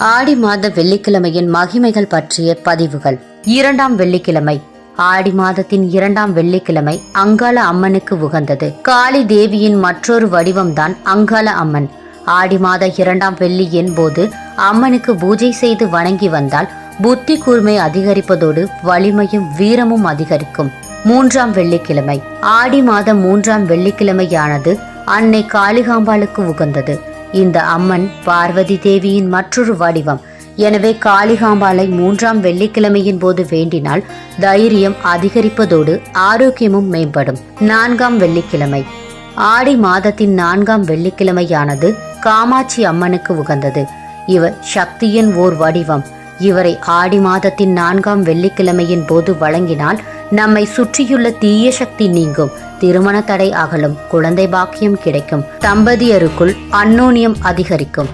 ஆடி மாத வெள்ளிக்கிழமையின் மகிமைகள் பற்றிய பதிவுகள். 2ஆம் வெள்ளிக்கிழமை. ஆடி மாதத்தின் 2ஆம் வெள்ளிக்கிழமை அங்காள அம்மனுக்கு உகந்தது. காளி தேவியின் மற்றொரு வடிவம்தான் அங்காள அம்மன். ஆடி மாத 2ஆம் வெள்ளியின் போது அம்மனுக்கு பூஜை செய்து வணங்கி வந்தால் புத்தி கூர்மை அதிகரிப்பதோடு வலிமையும் வீரமும் அதிகரிக்கும். 3ஆம் வெள்ளிக்கிழமை. ஆடி மாதம் 3ஆம் வெள்ளிக்கிழமையானது அன்னை காளிகாம்பாளுக்கு உகந்தது. இந்த அம்மன் பார்வதி தேவியின் மற்றொரு வடிவம். எனவே காளிகாம்பாளை 3ஆம் வெள்ளிக்கிழமையின் போது வேண்டினால் தைரியம் அதிகரிப்பதோடு ஆரோக்கியமும் மேம்படும். 4ஆம் வெள்ளிக்கிழமை. ஆடி மாதத்தின் 4ஆம் வெள்ளிக்கிழமையானது காமாட்சி அம்மனுக்கு உகந்தது. இவர் சக்தியின் ஓர் வடிவம். இவரை ஆடி மாதத்தின் 4ஆம் வெள்ளிக்கிழமையின் போது வழங்கினால் நம்மை சுற்றியுள்ள தீய சக்தி நீங்கும், திருமண தடை அகலும், குழந்தை பாக்கியம் கிடைக்கும், தம்பதியருக்குள் அந்யோன்யம் அதிகரிக்கும்.